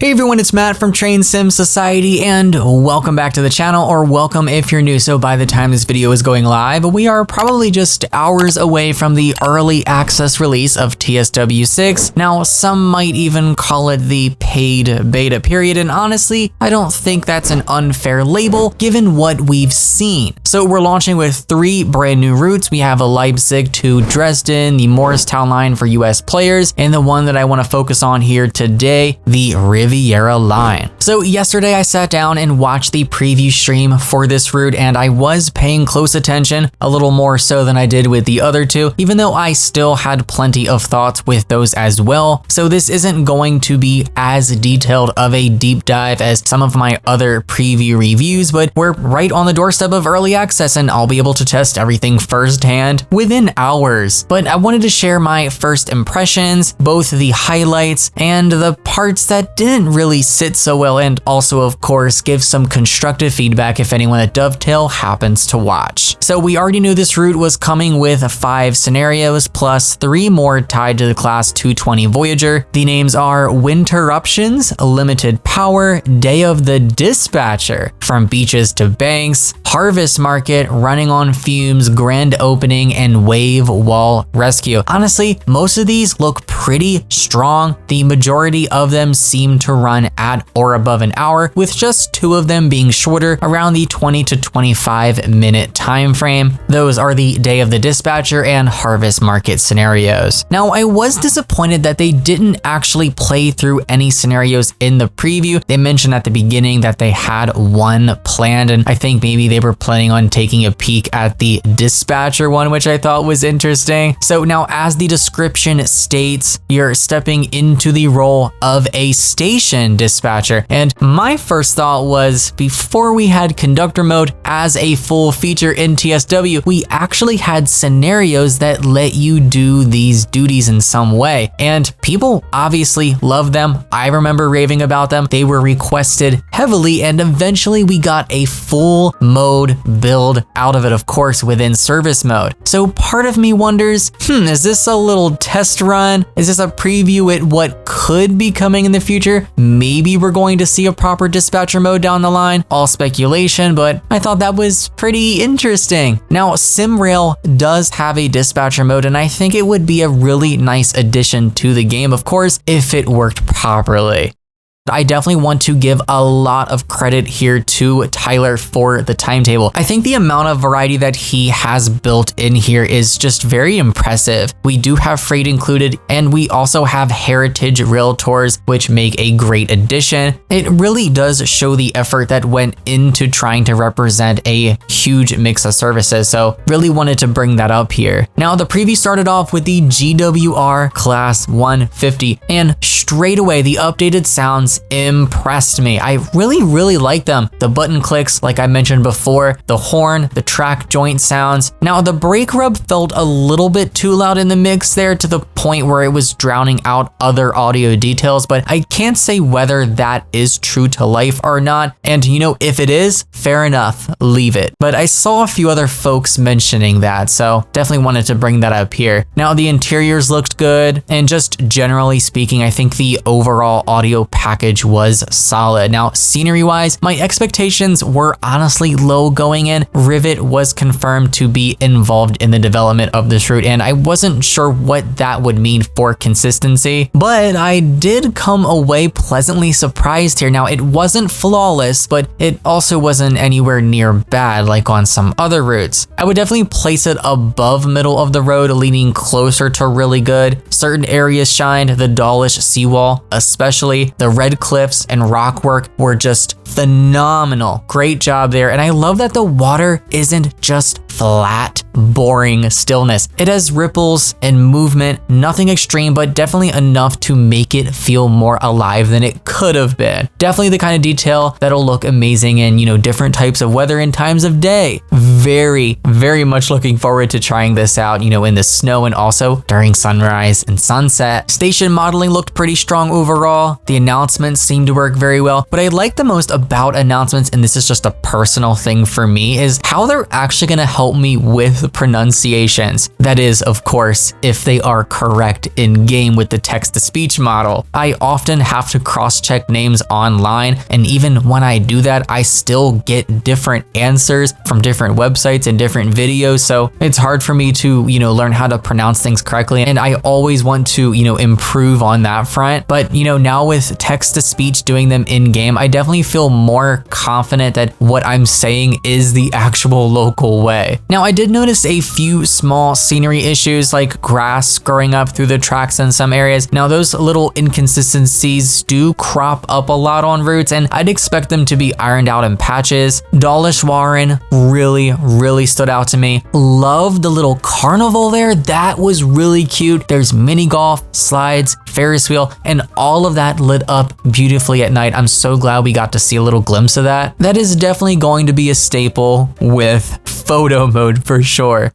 Hey everyone, it's Matt from Train Sim Society and welcome back to the channel, or welcome if you're new. So by the time this video is going live, we are probably just hours away from the early access release of TSW6. Now, some might even call it the paid beta period, and honestly, I don't think that's an unfair label given what we've seen. So we're launching with 3 brand new routes. We have a Leipzig to Dresden, the Morristown line for US players, and the one that I want to focus on here today, the Riviera line. So yesterday I sat down and watched the preview stream for this route, and I was paying close attention, a little more so than I did with the other two, even though I still had plenty of thoughts with those as well. So this isn't going to be as detailed of a deep dive as some of my other preview reviews, but we're right on the doorstep of early access and I'll be able to test everything firsthand within hours. But I wanted to share my first impressions, both the highlights and the parts that didn't really sit so well, and also of course give some constructive feedback if anyone at Dovetail happens to watch. So we already knew this route was coming with 5 scenarios plus 3 more tied to the class 220 Voyager. The names are Winterruptions, Limited Power, Day of the Dispatcher, From Beaches to Banks, Harvest Market, Running on Fumes, Grand Opening, and Wave Wall Rescue. Honestly, most of these look pretty strong. The majority of them seem to run at or above an hour, with just 2 of them being shorter, around the 20 to 25 minute time frame. Those are the Day of the Dispatcher and Harvest Market scenarios. Now, I was disappointed that they didn't actually play through any scenarios in the preview. They mentioned at the beginning that they had one planned, and I think maybe they were planning on taking a peek at the Dispatcher one, which I thought was interesting. So now, as the description states, you're stepping into the role of a station dispatcher. And my first thought was, before we had conductor mode as a full feature in TSW, we actually had scenarios that let you do these duties in some way. And people obviously love them. I remember raving about them. They were requested heavily, and eventually we got a full mode build out of it, of course, within service mode. So part of me wonders, is this a little test run? Is this a preview at what could be coming in the future? Maybe we're going to see a proper dispatcher mode down the line. All speculation, but I thought that was pretty interesting. Now, SimRail does have a dispatcher mode, and I think it would be a really nice addition to the game, of course, if it worked properly. I definitely want to give a lot of credit here to Tyler for the timetable. I think the amount of variety that he has built in here is just very impressive. We do have freight included, and we also have heritage rail tours, which make a great addition. It really does show the effort that went into trying to represent a huge mix of services, so really wanted to bring that up here. Now, the preview started off with the GWR Class 150, and straight away the updated sounds impressed me. I really like them. The button clicks, like I mentioned before, the horn, the track joint sounds. Now, the brake rub felt a little bit too loud in the mix there, to the point where it was drowning out other audio details, but I can't say whether that is true to life or not. And you know, if it is, fair enough, leave it. But I saw a few other folks mentioning that, so definitely wanted to bring that up here. Now, the interiors looked good, and just generally speaking, I think the overall audio package was solid. Now, scenery wise, my expectations were honestly low going in. Rivet was confirmed to be involved in the development of this route, and I wasn't sure what that would mean for consistency, but I did come away pleasantly surprised here. Now, it wasn't flawless, but it also wasn't anywhere near bad like on some other routes. I would definitely place it above middle of the road, leaning closer to really good. Certain areas shined, the Dawlish seawall, especially the red cliffs and rock work, were just phenomenal. Great job there. And I love that the water isn't just flat, boring stillness. It has ripples and movement, nothing extreme, but definitely enough to make it feel more alive than it could have been. Definitely the kind of detail that'll look amazing in, you know, different types of weather and times of day. Very much looking forward to trying this out, you know, in the snow and also during sunrise and sunset. Station modeling looked pretty strong overall. The announcement announcements seem to work very well. What I like the most about announcements, and this is just a personal thing for me, is how they're actually going to help me with pronunciations. That is, of course, if they are correct in game with the text-to-speech model. I often have to cross-check names online, and even when I do that, I still get different answers from different websites and different videos, so it's hard for me to, learn how to pronounce things correctly, and I always want to, improve on that front. But, now with text-to-speech doing them in-game, I definitely feel more confident that what I'm saying is the actual local way. Now, I did notice a few small scenery issues like grass growing up through the tracks in some areas. Now, those little inconsistencies do crop up a lot on routes, and I'd expect them to be ironed out in patches. Dawlish Warren really stood out to me. Love the little carnival there. That was really cute. There's mini golf, slides, Ferris wheel, and all of that lit up beautifully at night. I'm so glad we got to see a little glimpse of that. That is definitely going to be a staple with photo mode for sure.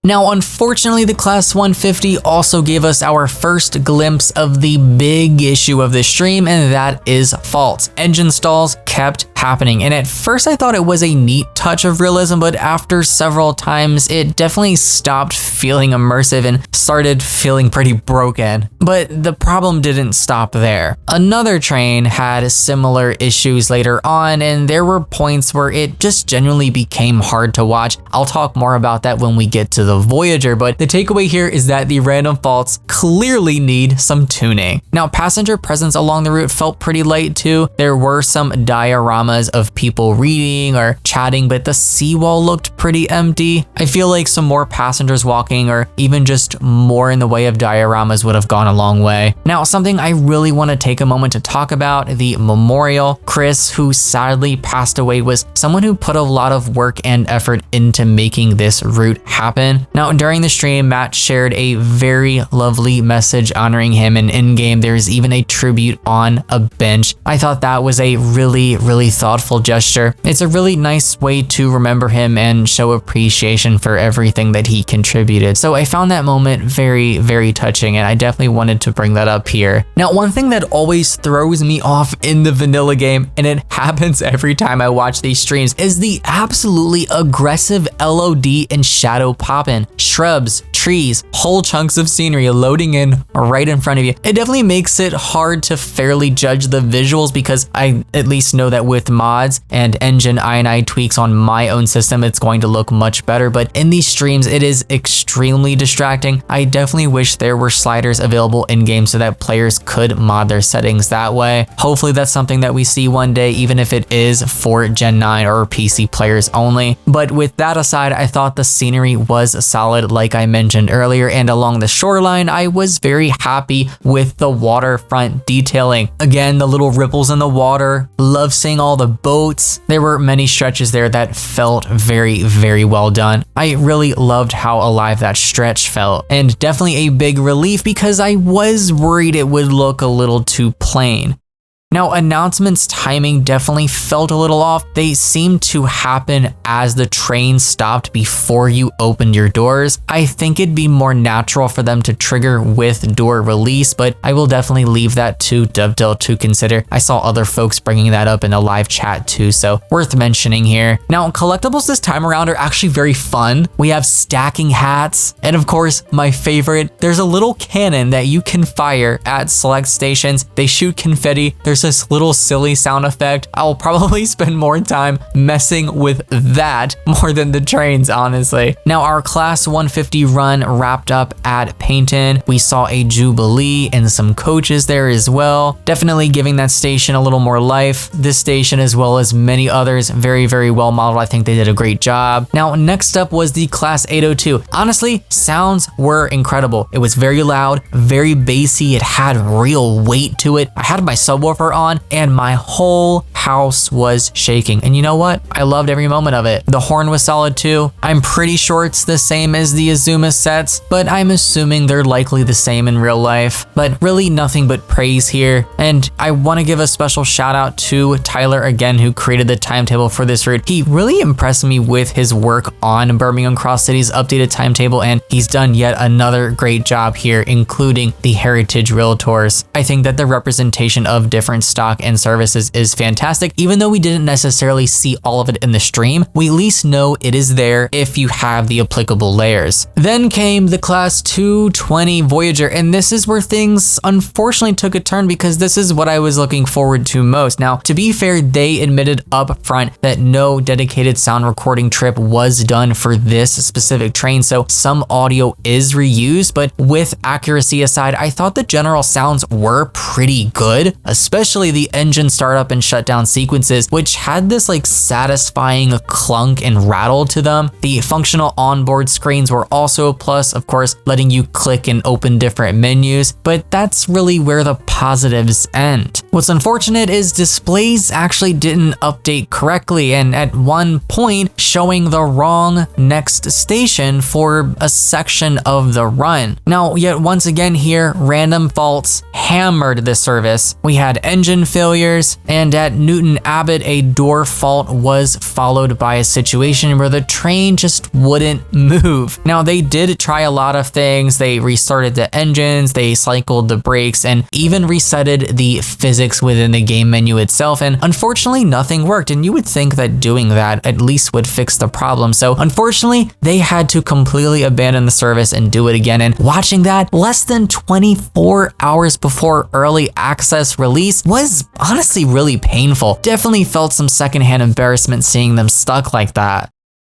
Now, unfortunately, the Class 150 also gave us our first glimpse of the big issue of this stream, and that is faults. Engine stalls kept happening, and at first I thought it was a neat touch of realism, but after several times, it definitely stopped feeling immersive and started feeling pretty broken. But the problem didn't stop there. Another train had similar issues later on, and there were points where it just genuinely became hard to watch. I'll talk more about that when we get to the Voyager, but the takeaway here is that the random faults clearly need some tuning. Now, passenger presence along the route felt pretty light too. There were some dioramas of people reading or chatting, but the seawall looked pretty empty. I feel like some more passengers walking or even just more in the way of dioramas would have gone a long way. Now, something I really want to take a moment to talk about, the memorial. Chris, who sadly passed away, was someone who put a lot of work and effort into making this route happen. Now, during the stream, Matt shared a very lovely message honoring him, and in-game there's even a tribute on a bench. I thought that was a really thoughtful gesture. It's a really nice way to remember him and show appreciation for everything that he contributed. So I found that moment very touching, and I definitely wanted to bring that up here. Now, one thing that always throws me off in the vanilla game, and it happens every time I watch these streams, is the absolutely aggressive LOD and shadow pop-in. Shrubs, trees, whole chunks of scenery loading in right in front of you. It definitely makes it hard to fairly judge the visuals, because I at least know that with mods and engine INI tweaks on my own system, it's going to look much better. But in these streams, it is extremely distracting. I definitely wish there were sliders available in game so that players could mod their settings that way. Hopefully that's something that we see one day, even if it is for Gen 9 or PC players only. But with that aside, I thought the scenery was solid, like I mentioned earlier, and along the shoreline, I was very happy with the waterfront detailing. Again, the little ripples in the water, love seeing all the boats. There were many stretches there that felt very well done. I really loved how alive that stretch felt, and definitely a big relief because I was worried it would look a little too plain. Now, announcements timing definitely felt a little off. They seemed to happen as the train stopped before you opened your doors. I think it'd be more natural for them to trigger with door release, but I will definitely leave that to Dovetail to consider. I saw other folks bringing that up in a live chat too, so worth mentioning here. Now, collectibles this time around are actually very fun. We have stacking hats, and of course, my favorite, there's a little cannon that you can fire at select stations. They shoot confetti. There's this little silly sound effect. I'll probably spend more time messing with that more than the trains, honestly. Now, our Class 150 run wrapped up at Painton. We saw a Jubilee and some coaches there as well. Definitely giving that station a little more life. This station, as well as many others, very well modeled. I think they did a great job. Now, next up was the Class 802. Honestly, sounds were incredible. It was very loud, very bassy. It had real weight to it. I had my subwoofer on, and my whole house was shaking. And you know what? I loved every moment of it. The horn was solid too. I'm pretty sure it's the same as the Azuma sets, but I'm assuming they're likely the same in real life. But really nothing but praise here. And I want to give a special shout out to Tyler again, who created the timetable for this route. He really impressed me with his work on Birmingham Cross City's updated timetable, and he's done yet another great job here, including the Heritage Realtors. I think that the representation of different stock and services is fantastic. Even though we didn't necessarily see all of it in the stream, we at least know it is there if you have the applicable layers. Then came the Class 220 Voyager, and this is where things unfortunately took a turn because this is what I was looking forward to most. Now, to be fair, they admitted up front that no dedicated sound recording trip was done for this specific train, so some audio is reused, but with accuracy aside, I thought the general sounds were pretty good, especially the engine startup and shutdown sequences, which had this like satisfying clunk and rattle to them. The functional onboard screens were also a plus, of course, letting you click and open different menus, but that's really where the positives end. What's unfortunate is displays actually didn't update correctly, and at one point showing the wrong next station for a section of the run. Now, yet once again here, random faults hammered the service. We had engine failures, and at Newton Abbot, a door fault was followed by a situation where the train just wouldn't move. Now, they did try a lot of things. They restarted the engines, they cycled the brakes, and even resetted the physics within the game menu itself, and unfortunately nothing worked, and you would think that doing that at least would fix the problem. So unfortunately, they had to completely abandon the service and do it again, and watching that less than 24 hours before early access release was honestly really painful. Definitely felt some secondhand embarrassment seeing them stuck like that.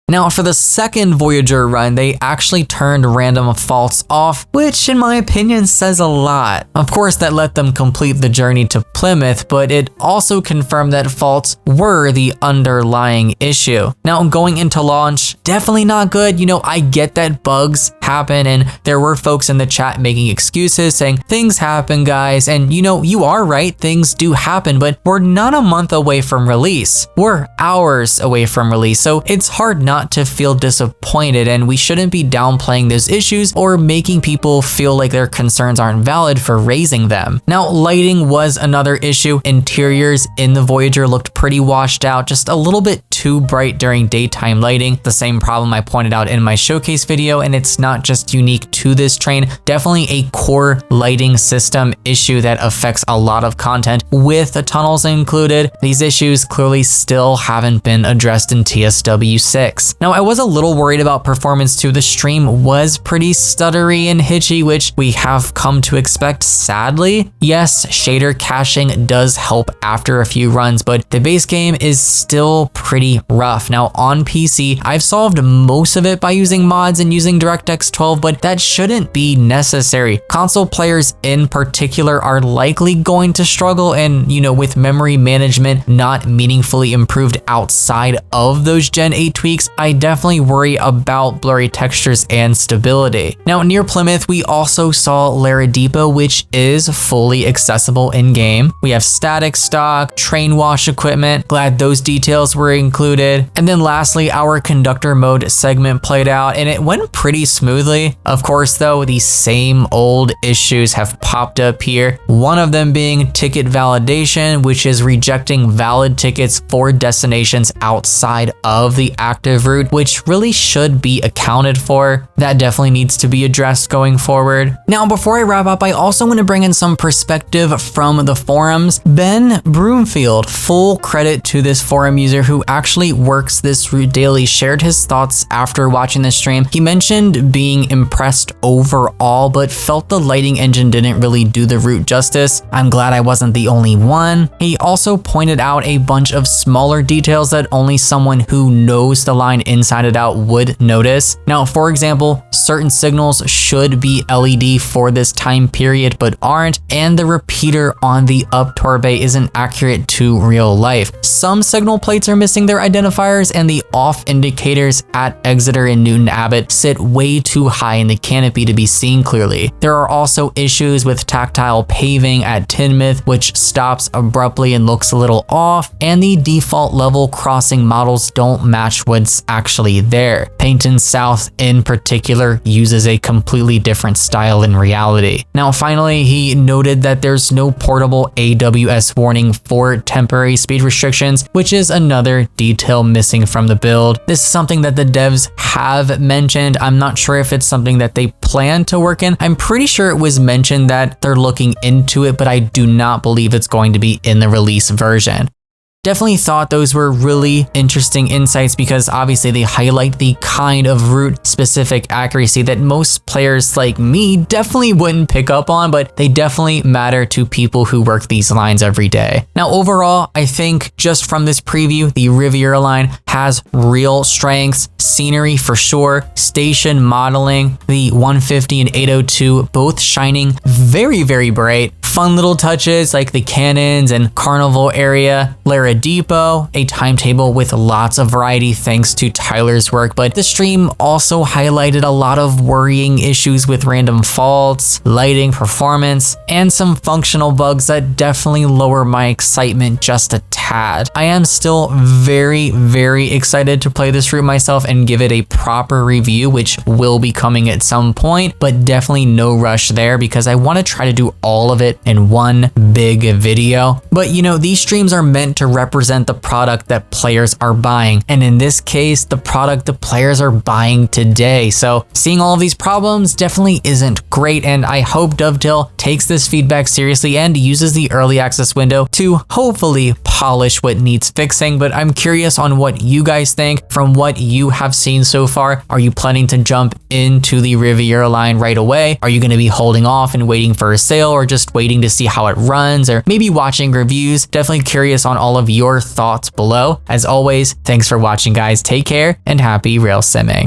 Now, for the second Voyager run, they actually turned random faults off, which in my opinion says a lot. Of course, that let them complete the journey to Plymouth, but it also confirmed that faults were the underlying issue. Now, going into launch, definitely not good. You know, I get that bugs happen, and there were folks in the chat making excuses saying, things happen, guys. And you know, you are right, things do happen, but we're not a month away from release. We're hours away from release, so it's hard not to feel disappointed, and we shouldn't be downplaying those issues or making people feel like their concerns aren't valid for raising them. Now, lighting was another issue. Interiors in the Voyager looked pretty washed out, just a little bit too bright during daytime lighting. The same problem I pointed out in my showcase video, and it's not just unique to this train. Definitely a core lighting system issue that affects a lot of content with the tunnels included. These issues clearly still haven't been addressed in TSW6. Now, I was a little worried about performance too. The stream was pretty stuttery and hitchy, which we have come to expect, sadly. Yes, shader caching does help after a few runs, but the base game is still pretty rough. Now, on PC, I've solved most of it by using mods and using DirectX 12, but that shouldn't be necessary. Console players in particular are likely going to struggle, and you know, with memory management not meaningfully improved outside of those Gen 8 tweaks, I definitely worry about blurry textures and stability. Now, near Plymouth, we also saw Laradipo, which is fully accessible in-game. We have static stock, train wash equipment, glad those details were included. And then lastly, our conductor mode segment played out, and it went pretty smoothly. Of course, though, the same old issues have popped up here. One of them being ticket validation, which is rejecting valid tickets for destinations outside of the active route, which really should be accounted for. That definitely needs to be addressed going forward. Now, before I wrap up, I also want to bring in some perspective from the forums. Ben Broomfield, full credit to this forum user who actually works this route daily, shared his thoughts after watching the stream. He mentioned being impressed overall, but felt the lighting engine didn't really do the route justice. I'm glad I wasn't the only one. He also pointed out a bunch of smaller details that only someone who knows the line inside and out would notice. Now, for example, certain signals should be LED for this time period but aren't, and the repeater on the up torbay isn't accurate to real life. Some signal plates are missing their color identifiers and the off indicators at Exeter and Newton Abbot sit way too high in the canopy to be seen clearly. There are also issues with tactile paving at Tinmouth, which stops abruptly and looks a little off, and the default level crossing models don't match what's actually there. Paignton South in particular uses a completely different style in reality. Now finally, he noted that there's no portable AWS warning for temporary speed restrictions, which is another detail missing from the build. This is something that the devs have mentioned. I'm not sure if it's something that they plan to work in. I'm pretty sure it was mentioned that they're looking into it, but I do not believe it's going to be in the release version. Definitely thought those were really interesting insights because obviously they highlight the kind of route specific accuracy that most players like me definitely wouldn't pick up on, but they definitely matter to people who work these lines every day. Now overall, I think just from this preview, the Riviera line has real strengths, scenery for sure, station modeling, the 150 and 802 both shining very, very bright. Fun little touches like the cannons and carnival area, Lara Depot, a timetable with lots of variety thanks to Tyler's work, but the stream also highlighted a lot of worrying issues with random faults, lighting, performance, and some functional bugs that definitely lower my excitement just a tad. I am still very, very excited to play this route myself and give it a proper review, which will be coming at some point, but definitely no rush there because I want to try to do all of it in one big video. But you know, these streams are meant to represent the product that players are buying, and in this case, the product the players are buying today. So seeing all of these problems definitely isn't great, and I hope Dovetail takes this feedback seriously and uses the early access window to hopefully polish what needs fixing. But I'm curious on what you guys think from what you have seen so far. Are you planning to jump into the Riviera line right away? Are you going to be holding off and waiting for a sale, or just waiting to see how it runs, or maybe watching reviews? Definitely curious on all of your thoughts below. As always, thanks for watching guys, take care and happy rail simming.